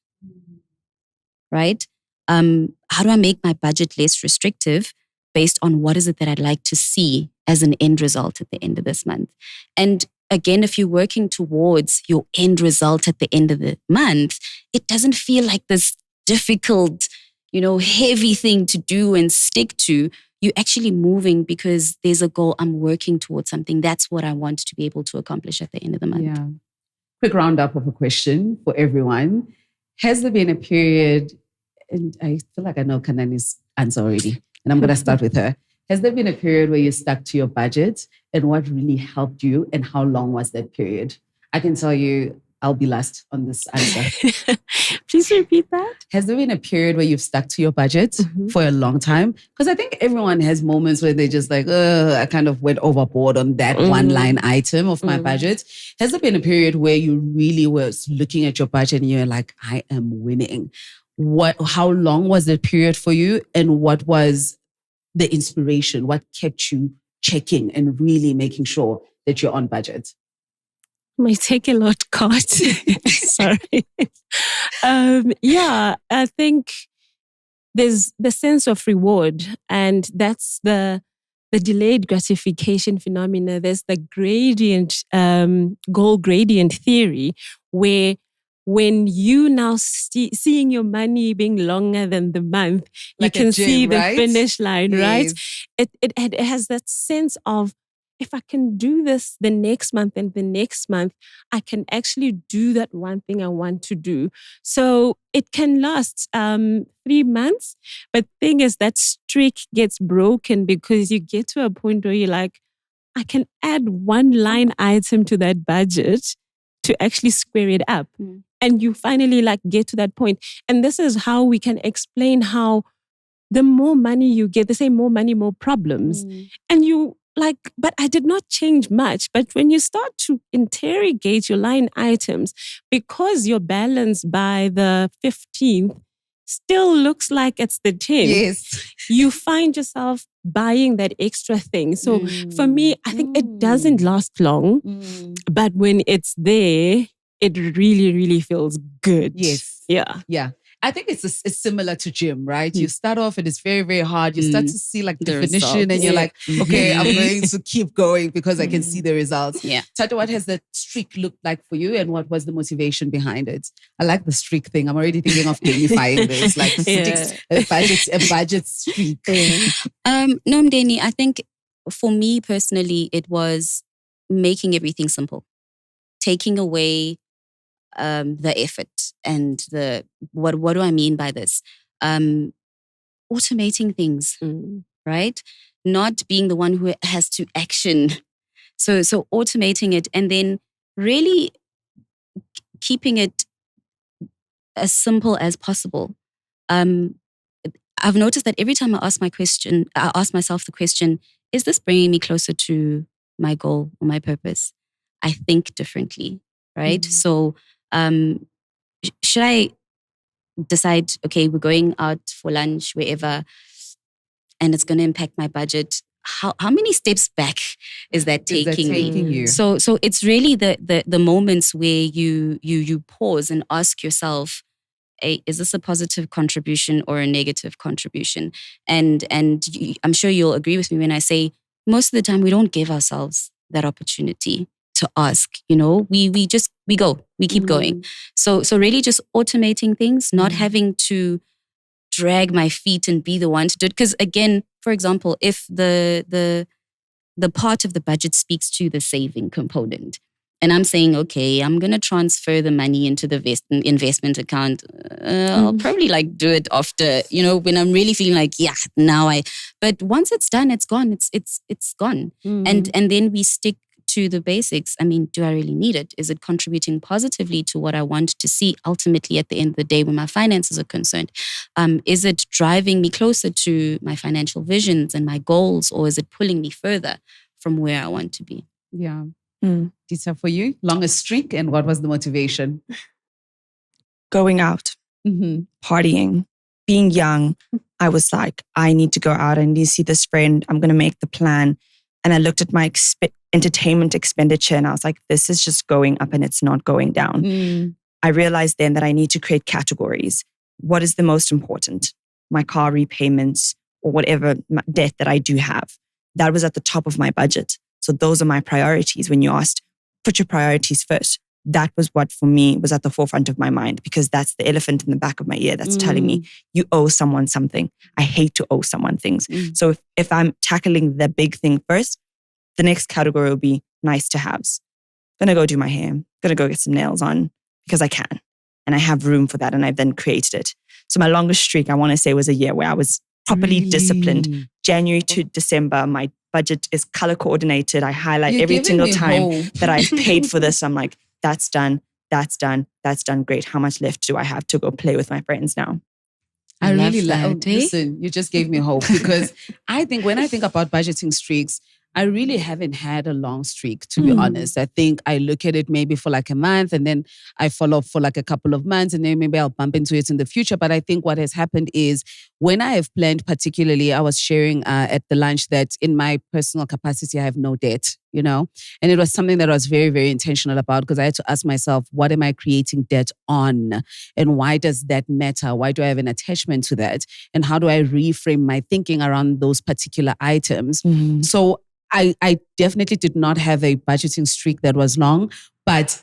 right? How do I make my budget less restrictive based on what is it that I'd like to see as an end result at the end of this month? And again, if you're working towards your end result at the end of the month, it doesn't feel like this difficult, heavy thing to do and stick to. You're actually moving because there's a goal. I'm working towards something. That's what I want to be able to accomplish at the end of the month.
Yeah. Quick roundup of a question for everyone. Has there been a period, and I feel like I know Kanani's answer already, and I'm going to start with her. Has there been a period where you stuck to your budget, and what really helped you, and how long was that period? I can tell you, I'll be last on this answer.
Please repeat that.
Has there been a period where you've stuck to your budget for a long time? Because I think everyone has moments where they just like, I kind of went overboard on that one line item of my budget. Has there been a period where you really were looking at your budget and you're like, I am winning? How long was the period for you? And what was the inspiration? What kept you checking and really making sure that you're on budget?
Might take a lot, Cart. Sorry. I think there's the sense of reward, and that's the delayed gratification phenomena. There's the gradient, goal gradient theory, where when you now seeing your money being longer than the month, like you can see the finish line, right? It has that sense of, if I can do this the next month and the next month, I can actually do that one thing I want to do. So it can last 3 months. But the thing is, that streak gets broken because you get to a point where you're like, I can add one line item to that budget to actually square it up. And you finally get to that point. And this is how we can explain how the more money you get, they say more money, more problems. And you but I did not change much. But when you start to interrogate your line items, because you're balanced by the 15th, still looks like it's the 10th.
Yes.
You find yourself buying that extra thing. So for me, I think it doesn't last long. But when it's there, it really, really feels good.
Yes.
Yeah.
Yeah. I think it's similar to gym, right? You start off and it's very, very hard. You start to see the definition and you're like, okay, I'm going to keep going because I can see the results.
Yeah.
Tata, what has that streak looked like for you and what was the motivation behind it? I like the streak thing. I'm already thinking of gamifying this, a budget streak.
Nomndeni, I think for me personally, it was making everything simple. Taking away the effort and the what do I mean by this? Automating things, right? Not being the one who has to action. So automating it and then really keeping it as simple as possible. I've noticed that every time I ask myself the question, is this bringing me closer to my goal or my purpose? I think differently, right? So should I decide, okay, we're going out for lunch, wherever, and it's going to impact my budget? How many steps back is that taking
you?
So it's really the moments where you pause and ask yourself, is this a positive contribution or a negative contribution? And I'm sure you'll agree with me when I say most of the time we don't give ourselves that opportunity to ask. We go, we keep going. So really just automating things, not having to drag my feet and be the one to do it. Because again, for example, if the the part of the budget speaks to the saving component. And I'm saying, okay, I'm going to transfer the money into the investment account. I'll probably like do it after, when I'm really feeling like, but once it's done, it's gone. It's gone. And then we stick to the basics. I mean, do I really need it? Is it contributing positively to what I want to see ultimately at the end of the day when my finances are concerned? Is it driving me closer to my financial visions and my goals, or is it pulling me further from where I want to be?
Yeah. Dita, for you, longest streak, and what was the motivation?
Going out, partying, being young. I was like, I need to go out. I need to see this friend. I'm going to make the plan. And I looked at my entertainment expenditure and I was like, this is just going up and it's not going down. I realized then that I need to create categories. What is the most important? My car repayments or whatever debt that I do have. That was at the top of my budget. So those are my priorities. When you asked, put your priorities first. That was what for me was at the forefront of my mind, because that's the elephant in the back of my ear that's telling me you owe someone something. I hate to owe someone things. So if I'm tackling the big thing first, the next category will be nice to haves. Gonna go do my hair. Gonna go get some nails on because I can. And I have room for that. And I've then created it. So my longest streak, I want to say, was a year where I was properly disciplined. January to December, my budget is color coordinated. I highlight every single time that I've paid for this. I'm like, that's done. That's done. That's done. Great. How much left do I have to go play with my friends now?
I really like. Listen, you just gave me hope, because I think when I think about budgeting streaks, I really haven't had a long streak, to be honest. I think I look at it maybe for like a month and then I follow up for like a couple of months and then maybe I'll bump into it in the future. But I think what has happened is when I have planned, particularly, I was sharing at the lunch that in my personal capacity, I have no debt, and it was something that I was very, very intentional about, because I had to ask myself, what am I creating debt on? And why does that matter? Why do I have an attachment to that? And how do I reframe my thinking around those particular items? So I definitely did not have a budgeting streak that was long, but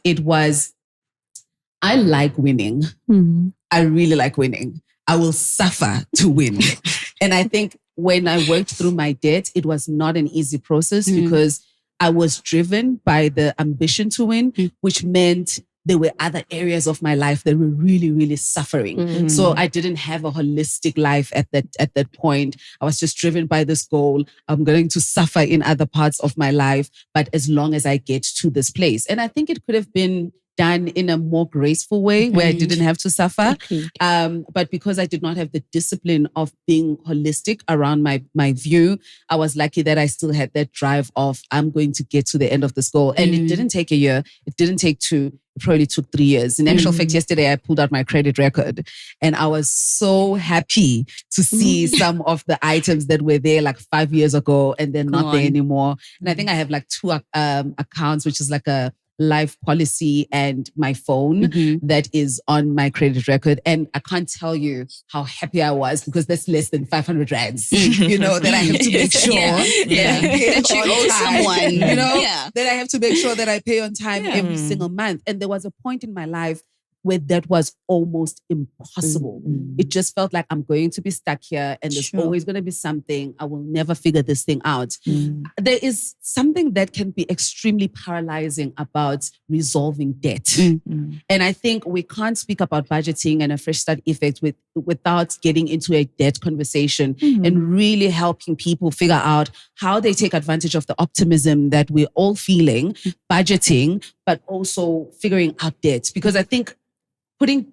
I like winning. I really like winning. I will suffer to win. And I think when I worked through my debt, it was not an easy process because I was driven by the ambition to win, which meant there were other areas of my life that were really, really suffering. So I didn't have a holistic life at that point. I was just driven by this goal. I'm going to suffer in other parts of my life, but as long as I get to this place. And I think it could have been done in a more graceful way where I didn't have to suffer. But because I did not have the discipline of being holistic around my view, I was lucky that I still had that drive of, I'm going to get to the end of this goal. And it didn't take a year. It didn't take two. It probably took 3 years. In actual fact, yesterday I pulled out my credit record and I was so happy to see some of the items that were there like 5 years ago and they're not there anymore. And I think I have like two accounts, which is like a life policy and my phone that is on my credit record. And I can't tell you how happy I was, because that's less than 500 rands, that I have to make sure that you owe someone, that I have to make sure that I pay on time every single month. And there was a point in my life where that was almost impossible. It just felt like I'm going to be stuck here and there's always going to be something. I will never figure this thing out. There is something that can be extremely paralyzing about resolving debt. And I think we can't speak about budgeting and a fresh start effect without getting into a debt conversation and really helping people figure out how they take advantage of the optimism that we're all feeling, budgeting, but also figuring out debt. Because I think putting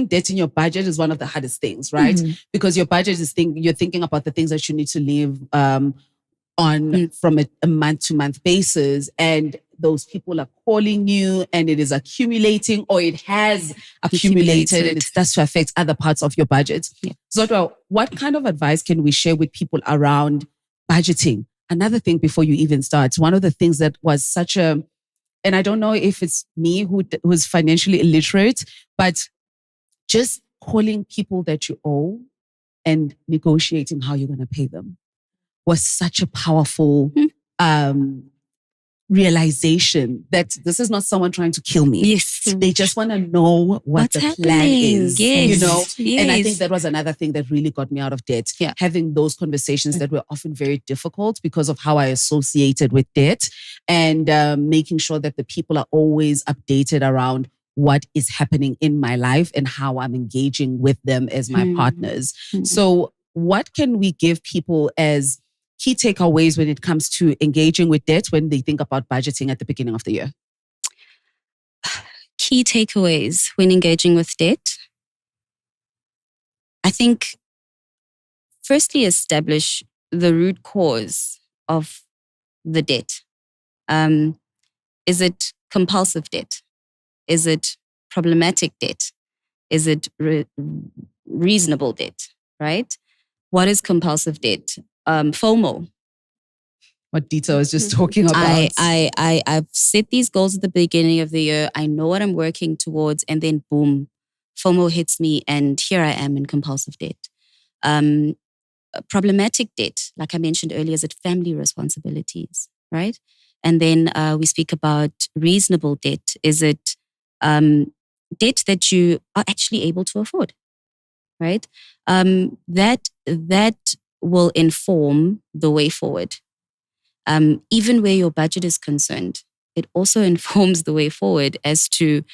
debt in your budget is one of the hardest things, right? Because your budget is you're thinking about the things that you need to live on from a month-to-month basis, and those people are calling you and it is accumulating, or it has accumulated and it starts to affect other parts of your budget. Zodwa, what kind of advice can we share with people around budgeting? Another thing before you even start, one of the things that was such a, and I don't know if it's me who's financially illiterate, but just calling people that you owe and negotiating how you're going to pay them was such a powerful realization that this is not someone trying to kill me.
Yes.
They just want to know what
What's
the plan
happening?
is,
Yes.
you know? And I think
Yes.
that was another thing that really got me out of debt.
Yeah.
Having those conversations that were often very difficult because of how I associated with debt, and making sure that the people are always updated around what is happening in my life and how I'm engaging with them as my partners. So what can we give people as key takeaways when it comes to engaging with debt when they think about budgeting at the beginning of the year?
Key takeaways when engaging with debt. I think, firstly, establish the root cause of the debt. Is it compulsive debt? Is it problematic debt? Is it reasonable debt, right? What is compulsive debt? FOMO.
What Dita was just talking about.
I've set these goals at the beginning of the year. I know what I'm working towards, and then boom, FOMO hits me, and here I am in compulsive debt. Problematic debt, like I mentioned earlier, is it family responsibilities, right? And then we speak about reasonable debt. Is it debt that you are actually able to afford, right? That will inform the way forward. Even where your budget is concerned, it also informs the way forward as to,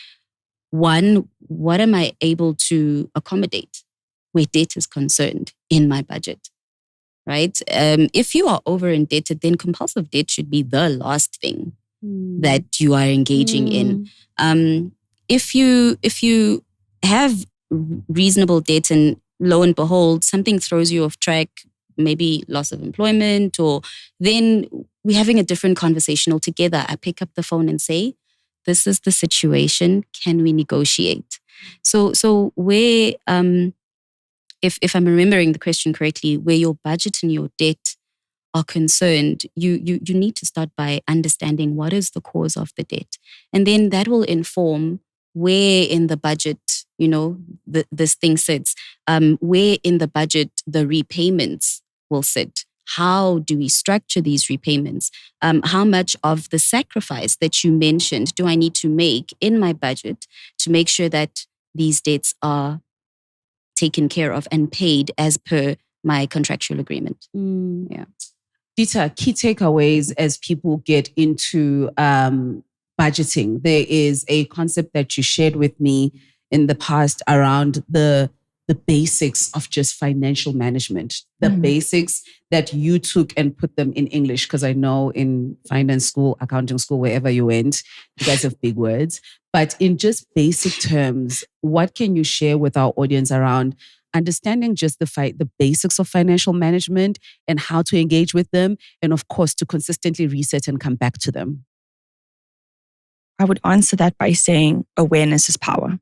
one, what am I able to accommodate where debt is concerned in my budget, right? If you are over indebted, then compulsive debt should be the last thing that you are engaging in. If you have reasonable debt and lo and behold, something throws you off track, maybe loss of employment, or then we're having a different conversation altogether. I pick up the phone and say, this is the situation. Can we negotiate? So where, if I'm remembering the question correctly, where your budget and your debt are concerned, you need to start by understanding what is the cause of the debt. And then that will inform where in the budget, this thing sits, where in the budget the repayments will sit. How do we structure these repayments? How much of the sacrifice that you mentioned do I need to make in my budget to make sure that these debts are taken care of and paid as per my contractual agreement? Yeah.
Dita, key takeaways as people get into budgeting. There is a concept that you shared with me in the past around the basics of just financial management, the basics that you took and put them in English, because I know in finance school, accounting school, wherever you went, you guys have big words. But in just basic terms, what can you share with our audience around understanding just the basics of financial management and how to engage with them, and of course, to consistently reset and come back to them?
I would answer that by saying awareness is power.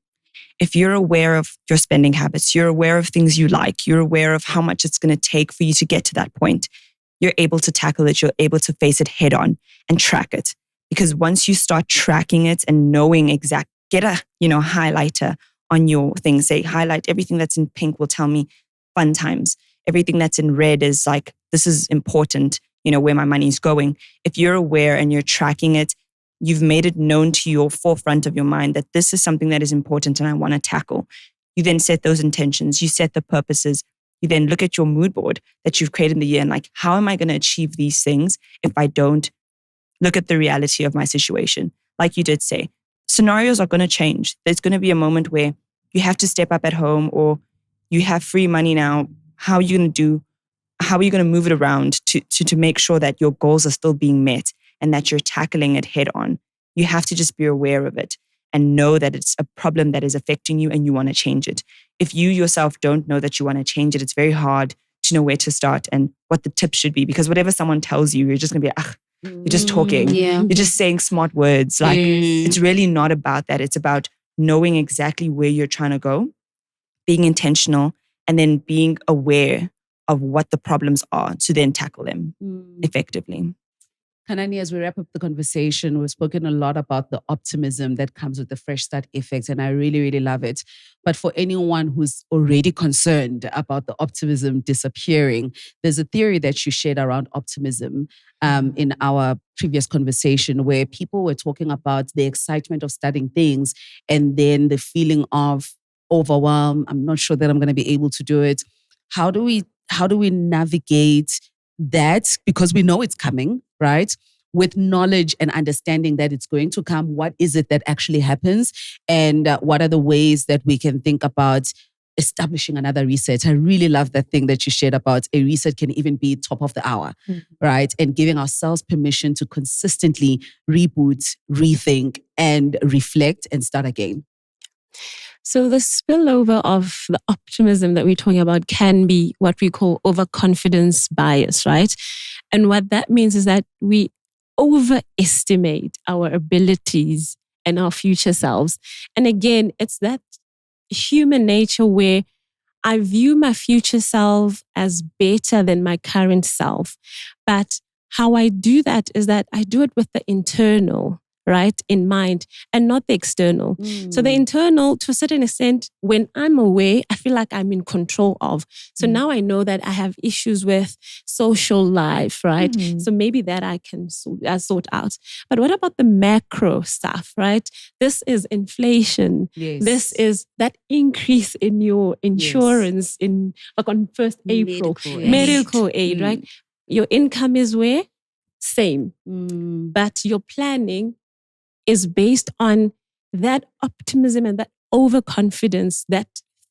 If you're aware of your spending habits, you're aware of things you like, you're aware of how much it's going to take for you to get to that point, you're able to tackle it, you're able to face it head on and track it. Because once you start tracking it and knowing get a highlighter on your thing, say highlight everything that's in pink will tell me fun times. Everything that's in red is like, this is important, where my money's going. If you're aware and you're tracking it, you've made it known to your forefront of your mind that this is something that is important and I want to tackle. You then set those intentions, you set the purposes, you then look at your mood board that you've created in the year and like, how am I going to achieve these things if I don't look at the reality of my situation? Like you did say, scenarios are going to change. There's going to be a moment where you have to step up at home or you have free money now. How are you going to move it around to make sure that your goals are still being met and that you're tackling it head on? You have to just be aware of it and know that it's a problem that is affecting you and you want to change it. If you yourself don't know that you want to change it, it's very hard to know where to start and what the tips should be, because whatever someone tells you, you're just going to be, you're just talking.
Yeah.
You're just saying smart words. Like it's really not about that. It's about knowing exactly where you're trying to go, being intentional, and then being aware of what the problems are to then tackle them effectively.
Kanani, as we wrap up the conversation, we've spoken a lot about the optimism that comes with the Fresh Start effect, and I really, really love it. But for anyone who's already concerned about the optimism disappearing, there's a theory that you shared around optimism in our previous conversation where people were talking about the excitement of starting things and then the feeling of overwhelm. I'm not sure that I'm going to be able to do it. How do we navigate that? Because we know it's coming, right? With knowledge and understanding that it's going to come, what is it that actually happens? And what are the ways that we can think about establishing another reset? I really love that thing that you shared about a reset can even be top of the hour, right? And giving ourselves permission to consistently reboot, rethink, and reflect and start again.
So the spillover of the optimism that we're talking about can be what we call overconfidence bias, right? And what that means is that we overestimate our abilities and our future selves. And again, it's that human nature where I view my future self as better than my current self. But how I do that is that I do it with the internal, right, in mind and not the external. So the internal, to a certain extent, when I'm aware, I feel like I'm in control of. So now I know that I have issues with social life, right? So maybe that I can sort out. But what about the macro stuff, right? This is inflation.
Yes.
This is that increase in your insurance in like on 1st April. Medical aid, right? Your income is where? Same. But your planning is based on that optimism and that overconfidence that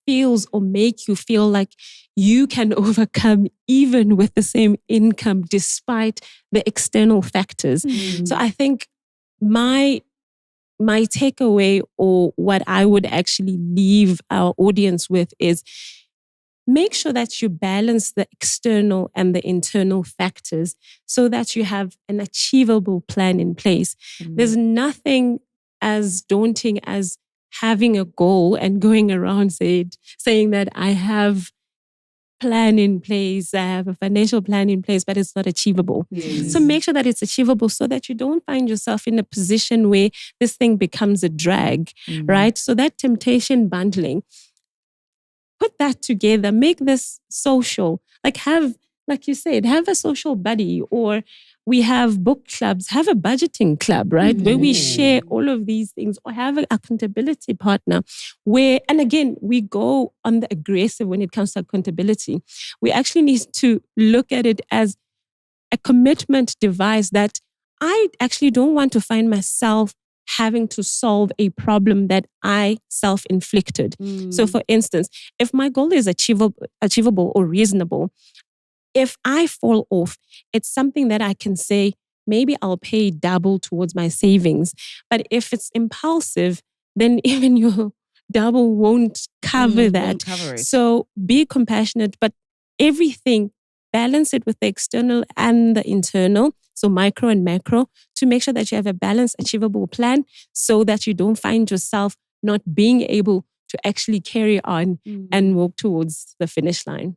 feels or make you feel like you can overcome even with the same income despite the external factors. So I think my takeaway or what I would actually leave our audience with is make sure that you balance the external and the internal factors so that you have an achievable plan in place. There's nothing as daunting as having a goal and going around saying that I have plan in place, I have a financial plan in place, but it's not achievable. So make sure that it's achievable so that you don't find yourself in a position where this thing becomes a drag, right? So that temptation bundling, put that together, make this social, like you said, have a social buddy, or we have book clubs, have a budgeting club, right? Where we share all of these things, or have an accountability partner where, and again, we go on the aggressive when it comes to accountability. We actually need to look at it as a commitment device that I actually don't want to find myself having to solve a problem that I self-inflicted. So for instance, if my goal is achievable or reasonable, if I fall off, it's something that I can say, maybe I'll pay double towards my savings. But if it's impulsive, then even your double won't cover that.
Won't cover it.
So be compassionate, but everything, balance it with the external and the internal, so micro and macro, to make sure that you have a balanced, achievable plan so that you don't find yourself not being able to actually carry on and walk towards the finish line.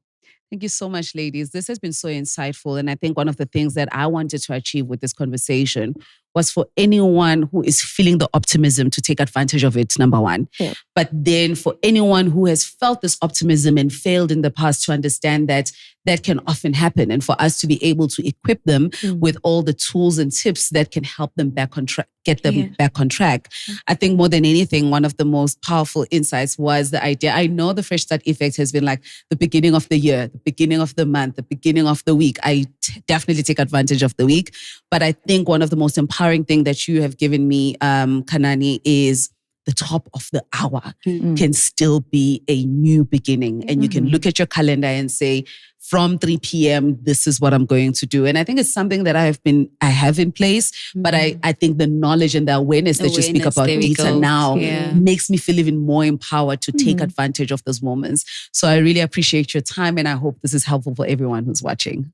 Thank you so much, ladies. This has been so insightful. And I think one of the things that I wanted to achieve with this conversation was for anyone who is feeling the optimism to take advantage of it, number one.
Yeah.
But then for anyone who has felt this optimism and failed in the past to understand that that can often happen, and for us to be able to equip them with all the tools and tips that can help them back on track, get them back on track. I think more than anything, one of the most powerful insights was the idea. I know the Fresh Start effect has been like the beginning of the year, the beginning of the month, the beginning of the week. I definitely take advantage of the week. But I think one of the most empowering thing that you have given me, Kanani, is the top of the hour can still be a new beginning. And you can look at your calendar and say, from 3 p.m., this is what I'm going to do. And I think it's something that I have in place, but I think the knowledge and the awareness that you speak about, Dita, now makes me feel even more empowered to take advantage of those moments. So I really appreciate your time, and I hope this is helpful for everyone who's watching.